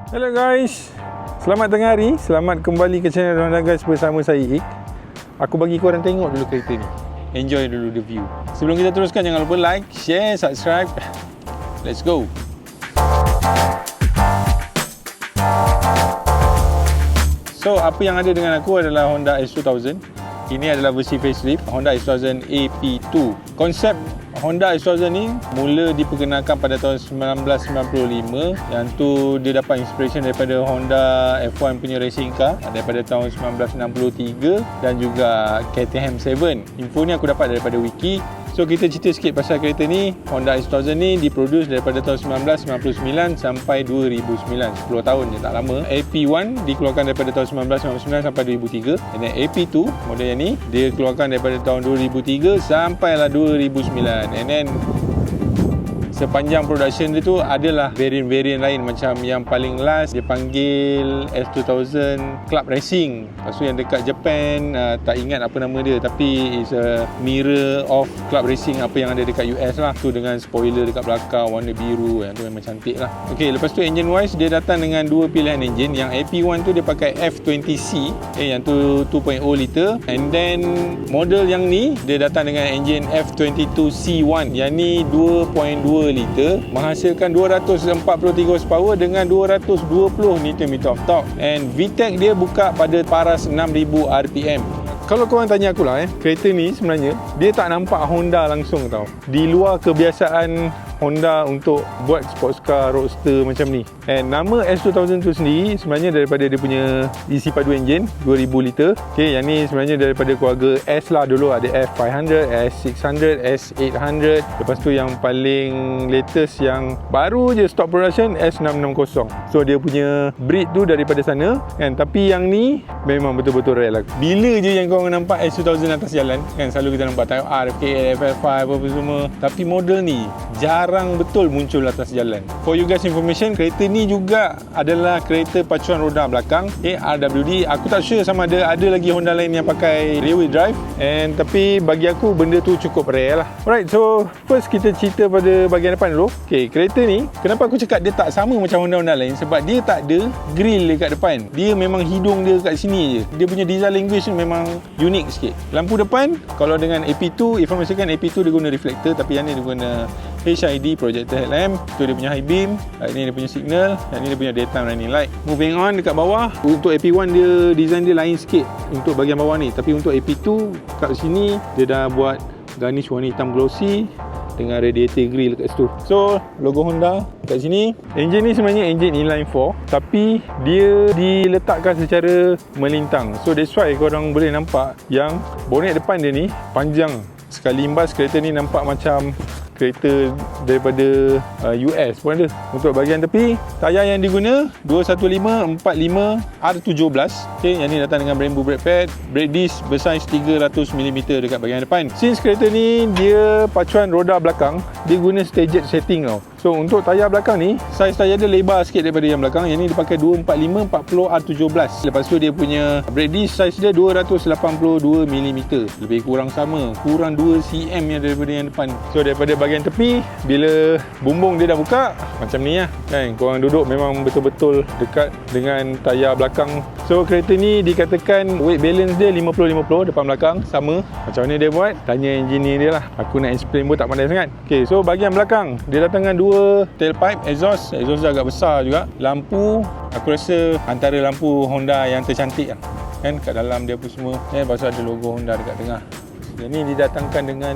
Hello guys, selamat tengah hari. Selamat kembali ke channel Honda guys bersama saya Ik. Aku bagi korang tengok dulu kereta ni. Enjoy dulu the view. Sebelum kita teruskan, jangan lupa like, share, subscribe. Let's go. So, apa yang ada dengan aku adalah Honda S2000. Ini adalah versi facelift Honda S2000 AP2. Konsep Honda S2000 ni mula diperkenalkan pada tahun 1995. Yang tu dia dapat inspiration daripada Honda F1 punya racing car daripada tahun 1963 dan juga KTM 7. Info ni aku dapat daripada wiki. So kita cerita sikit pasal kereta ni. Honda S2000 ni diproduce daripada tahun 1999 sampai 2009. 10 tahun je, tak lama. AP1 dikeluarkan daripada tahun 1999 sampai 2003. And then AP2 model yang ni dia keluarkan daripada tahun 2003 sampailah 2009. And then sepanjang production dia tu adalah varian-varian lain. Macam yang paling last dia panggil S2000 Club Racing. Lepas tu yang dekat Japan tak ingat apa nama dia, tapi is a mirror of Club Racing apa yang ada dekat US lah. Tu dengan spoiler dekat belakang warna biru, yang tu memang cantik lah. Ok, lepas tu engine wise dia datang dengan dua pilihan engine. Yang AP1 tu dia pakai F20C, yang tu 2.0 liter. And then model yang ni dia datang dengan engine F22C1, yang ni 2.2 liter, menghasilkan 243 horsepower dengan 220 Nm of torque. And VTEC dia buka pada paras 6000 RPM. Kalau korang tanya aku lah, kereta ni sebenarnya dia tak nampak Honda langsung tau. Di luar kebiasaan Honda untuk buat sports car roadster macam ni. And nama S2000 tu sendiri sebenarnya daripada dia punya isi padu engine 2000 liter. Okay, yang ni sebenarnya daripada keluarga S lah. Dulu ada F500, S600, S800. Lepas tu yang paling latest yang baru je stop production S660. So dia punya breed tu daripada sana kan. Tapi yang ni memang betul-betul rare lah. Bila je yang korang nampak S2000 atas jalan kan, selalu kita nampak Type R, FKL, FL5 apa semua. Tapi model ni jarang betul muncul atas jalan. For you guys information, kereta ni juga adalah kereta pacuan roda belakang RWD. Aku tak sure sama ada lagi Honda lain yang pakai rear wheel drive. And tapi bagi aku benda tu cukup rare lah. Alright, so first kita cerita pada bahagian depan dulu. Okay, kereta ni kenapa aku cakap dia tak sama macam Honda lain, sebab dia tak ada grill dekat depan. Dia memang hidung dia kat sini je. Dia punya design language ni memang unik sikit. Lampu depan, kalau dengan AP2, informasikan AP2 dia guna reflector, tapi yang ni dia guna HID projector headlamp. Tu dia punya high beam, ini dia punya signal, dan ini dia punya daytime running light. Moving on dekat bawah, untuk AP1 dia design dia lain sikit untuk bahagian bawah ni, tapi untuk AP2 kat sini dia dah buat garnish warna hitam glossy dengan radiator grill kat situ. So logo Honda kat sini. Enjin ni sebenarnya enjin inline 4, tapi dia diletakkan secara melintang. So that's why korang boleh nampak yang bonet depan dia ni panjang. Sekali imbas kereta ni nampak macam kereta daripada US pun ada. Untuk bahagian tepi, tayar yang diguna 215/45 R17. Okay, yang ni datang dengan Brembo brake pad. Brake disc bersaiz 300mm dekat bahagian depan. Since kereta ni dia pacuan roda belakang, dia guna staged setting tau. So untuk tayar belakang ni, saiz tayar dia lebar sikit daripada yang belakang. Yang ni dia pakai 245/40 R17. Lepas tu dia punya brake disc saiz dia 282mm. Lebih kurang sama, kurang 2 cm yang daripada yang depan. So daripada bahagian tepi, bila bumbung dia dah buka macam ni lah kan, korang duduk memang betul-betul dekat dengan tayar belakang. So kereta ni dikatakan weight balance dia 50-50 depan belakang sama. Macam mana dia buat, tanya engineer dia lah. Aku nak explain pun tak pandai sangat. Okay, so bahagian belakang dia datang dengan dua tailpipe exhaust dia agak besar juga. Lampu, aku rasa antara lampu Honda yang tercantik lah kan, kat dalam dia pun semua. Lepas tu ada logo Honda dekat tengah. Yang ni didatangkan dengan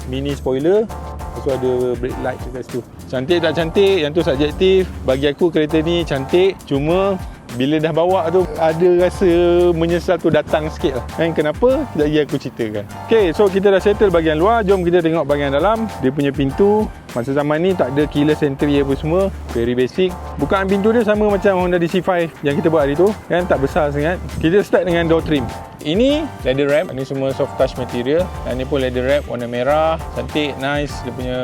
mini spoiler. Lepas tu ada brake light dekat situ. Cantik tak cantik, yang tu subjektif. Bagi aku kereta ni cantik, cuma bila dah bawa tu ada rasa menyesal tu datang sikit lah kan. Kenapa? Sekejap lagi aku ceritakan. Ok, so kita dah settle bahagian luar. Jom kita tengok bahagian dalam. Dia punya pintu masa zaman ni tak ada keyless entry apa semua, very basic. Bukaan pintu dia sama macam Honda DC5 yang kita buat hari tu kan, tak besar sangat. Kita start dengan door trim. Ini leather wrap, ini semua soft touch material. Dan ni pun leather wrap warna merah, cantik, nice. Dia punya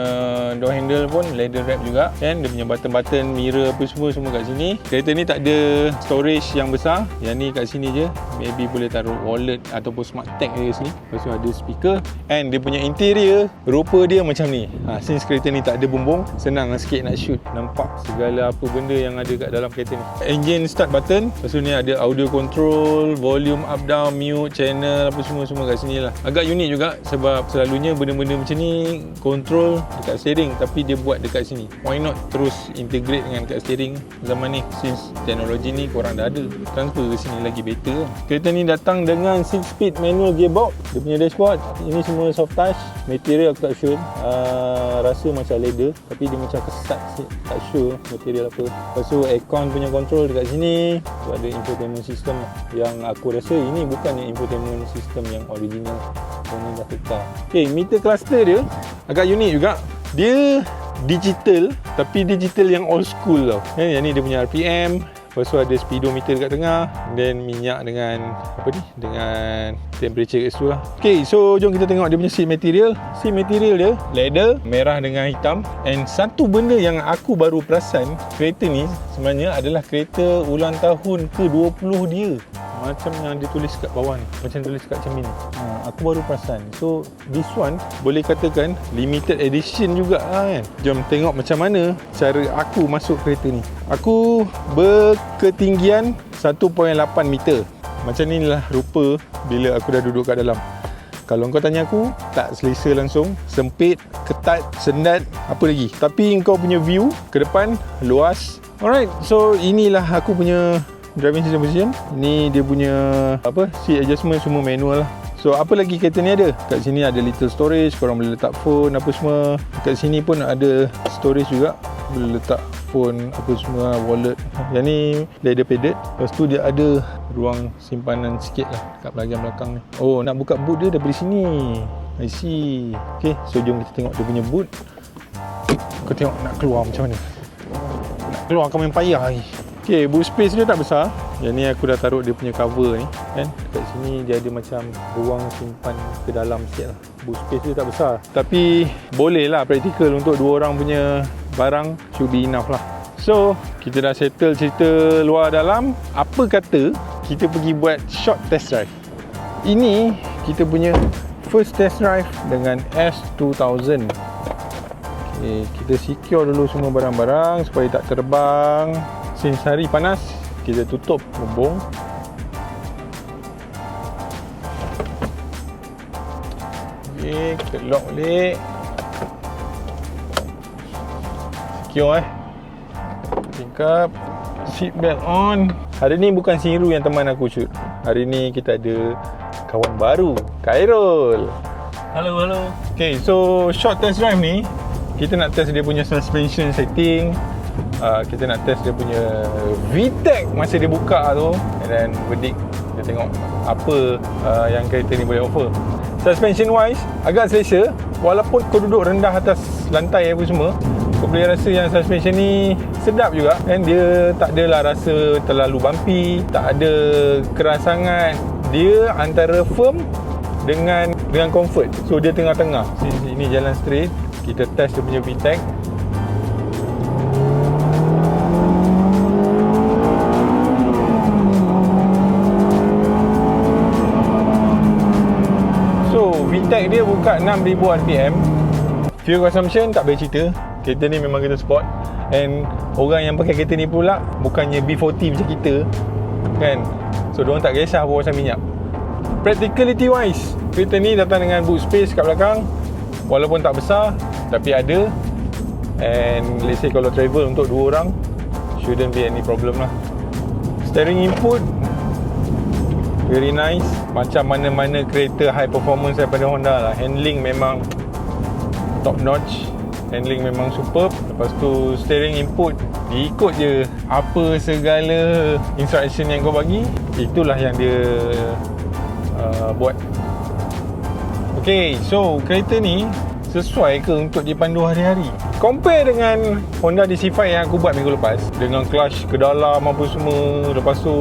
door handle pun leather wrap juga kan. Dia punya button-button, mirror apa semua kat sini. Kereta ni tak ada storage yang besar. Yang ni kat sini je. Maybe boleh taruh wallet ataupun smart tag dia sini. Lepas tu ada speaker. And dia punya interior, rupa dia macam ni. Since kereta ni ni tak ada bumbung, senang sikit nak shoot. Nampak segala apa benda yang ada kat dalam kereta ni. Engine start button, lepas tu ni ada audio control, volume up down, mute, channel, apa semua kat sini lah. Agak unik juga sebab selalunya benda-benda macam ni control dekat steering, tapi dia buat dekat sini. Why not terus integrate dengan kat steering zaman ni, since teknologi ni korang dah ada, transfer ke sini lagi better. Kereta ni datang dengan 6-speed manual gearbox. Dia punya dashboard ini semua soft touch. Material aku tak sure, rasa macam leather tapi dia macam kesat, tak sure material apa. Lepas tu aircon punya control dekat sini. Tu ada infotainment system yang aku rasa ini bukannya infotainment system yang original, ini dah tukar. Okay, meter cluster dia agak unik juga. Dia digital tapi digital yang old school tau. Yang ni dia punya RPM. Lepas tu ada speedometer dekat tengah, then minyak dengan apa ni, dengan temperature kat situ lah. Okay, so jom kita tengok dia punya seat material. Seat material dia leather, merah dengan hitam. And satu benda yang aku baru perasan, kereta ni sebenarnya adalah kereta ulang tahun ke-20 dia. Macam yang dia tulis kat bawah ni, macam tulis kat cermin ni. Aku baru perasan. So this one boleh katakan limited edition juga lah kan. Jom tengok macam mana cara aku masuk kereta ni. Aku berketinggian 1.8 meter. Macam ni lah rupa bila aku dah duduk kat dalam. Kalau kau tanya aku, tak selesa langsung. Sempit, ketat, sendat, apa lagi. Tapi kau punya view ke depan luas. Alright, so inilah aku punya driving system position. Ini dia punya seat adjustment semua manual lah. So apa lagi kereta ni ada? Kat sini ada little storage, korang boleh letak phone apa semua. Kat sini pun ada storage juga, boleh letak phone apa semua, wallet. Yang ni leather padded. Lepas tu dia ada ruang simpanan sikit lah kat bahagian belakang ni. Oh, nak buka boot dia daripada sini. I see. Okay, so jom kita tengok dia punya boot. Kau tengok nak keluar macam mana. Nak keluar kau main payah ni. Okay, boot space dia tak besar. Yang ni aku dah taruh dia punya cover ni kan. Dekat sini dia ada macam ruang simpan ke dalam sikit lah. Boot space dia tak besar, tapi boleh lah, praktikal untuk 2 orang punya barang, should be enough lah. So kita dah settle cerita luar dalam. Apa kata kita pergi buat short test drive. Ini kita punya first test drive dengan S2000. Okay, kita secure dulu semua barang-barang supaya tak terbang. Since hari panas, kita tutup bumbung. Okay, kita lock balik. Secure tingkap. Seat belt on. Hari ni bukan Sinru yang teman aku shoot. Hari ni kita ada kawan baru, Khairul. Halo. Okay, so short test drive ni kita nak test dia punya suspension setting. Kita nak test dia punya VTEC masa dia buka tu, and then verdict, kita tengok apa yang kereta ni boleh offer. Suspension wise agak selesa, walaupun kau duduk rendah atas lantai apa semua, kau boleh rasa yang suspension ni sedap juga. Dan dia tak adalah rasa terlalu bumpy, tak ada keras sangat. Dia antara firm dengan comfort. So dia tengah-tengah. Ini jalan straight. Kita test dia punya VTEC. VTEC dia buka 6000 RPM. Fuel consumption tak boleh cerita. Kereta ni memang kita sport. And orang yang pakai kereta ni pula bukannya B40 macam kita kan. So diorang tak kisah apa pasal minyak. Practicality wise, kereta ni datang dengan boot space kat belakang. Walaupun tak besar, tapi ada. And let's say kalau travel untuk 2 orang, shouldn't be any problem lah. Steering input very nice. Macam mana-mana kereta high performance daripada Honda lah. Handling memang top notch. Handling memang superb. Lepas tu steering input, diikut je apa segala instruction yang kau bagi, itulah yang dia buat. Okay, so kereta ni sesuai ke untuk dipandu hari-hari? Compare dengan Honda DC5 yang aku buat minggu lepas, dengan clutch ke dalam apa semua, lepas tu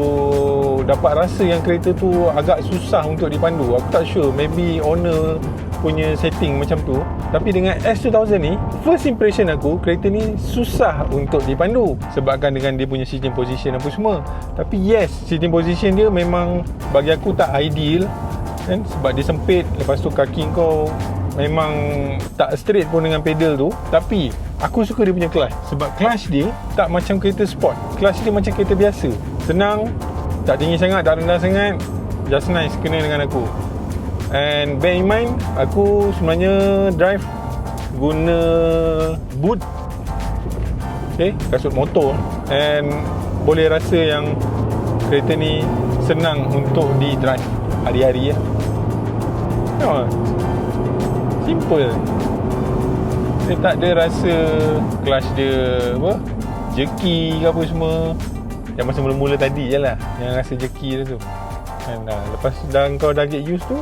dapat rasa yang kereta tu agak susah untuk dipandu. Aku tak sure, maybe owner punya setting macam tu. Tapi dengan S2000 ni, first impression aku, kereta ni susah untuk dipandu sebabkan dengan dia punya seating position apa semua. Tapi yes, seating position dia memang bagi aku tak ideal kan, sebab dia sempit. Lepas tu kaki kau memang tak straight pun dengan pedal tu. Tapi aku suka dia punya clutch. Sebab clutch dia tak macam kereta sport. Clutch dia macam kereta biasa. Senang, tak tinggi sangat, tak rendah sangat. Just nice kena dengan aku. And bear in mind, aku sebenarnya drive guna boot, okay, kasut motor. And boleh rasa yang kereta ni senang untuk di drive hari-hari ya. Simple. Dia tak ada rasa clutch dia apa, jerky ke apa semua. Yang masa mula-mula tadi je lah yang rasa jerky dia tu. And lepas kau dah get used tu,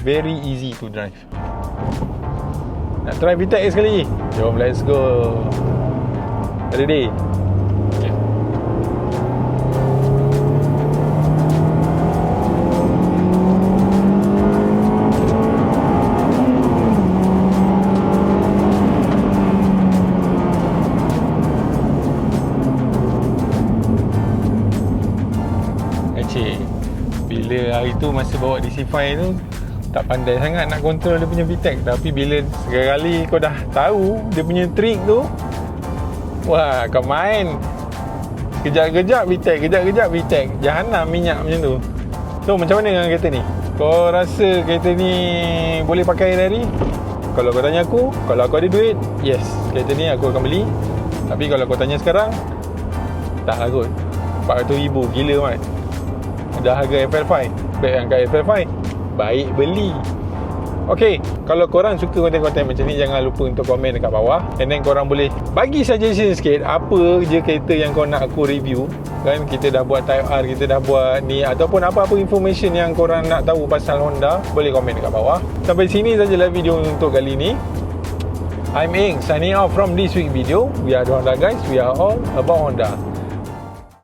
very easy to drive. Nak try VTEC sekali? Jom, let's go. Ready? Okay. Bila hari tu masa bawa DC5 tu tak pandai sangat nak kontrol dia punya VTEC. Tapi bila sekali kau dah tahu dia punya trik tu, wah, kau main kejap-kejap VTEC, kejap-kejap VTEC, jahanam minyak macam tu. So macam mana dengan kereta ni? Kau rasa kereta ni boleh pakai hari-hari? Kalau kau tanya aku, kalau aku ada duit, yes, kereta ni aku akan beli. Tapi kalau kau tanya sekarang, tak lah kot. 400,000 gila mat. Dah harga FL5, baik angkat FL5, baik beli. Okay, kalau korang suka konten-konten macam ni, jangan lupa untuk komen dekat bawah. And then korang boleh bagi suggestion sikit, apa je kereta yang kau nak aku review. Kan kita dah buat Type R, kita dah buat ni, ataupun apa-apa information yang korang nak tahu pasal Honda, boleh komen dekat bawah. Sampai sini sajalah video untuk kali ni. I'm Ing, signing off from this week video. We are the Honda guys, we are all about Honda.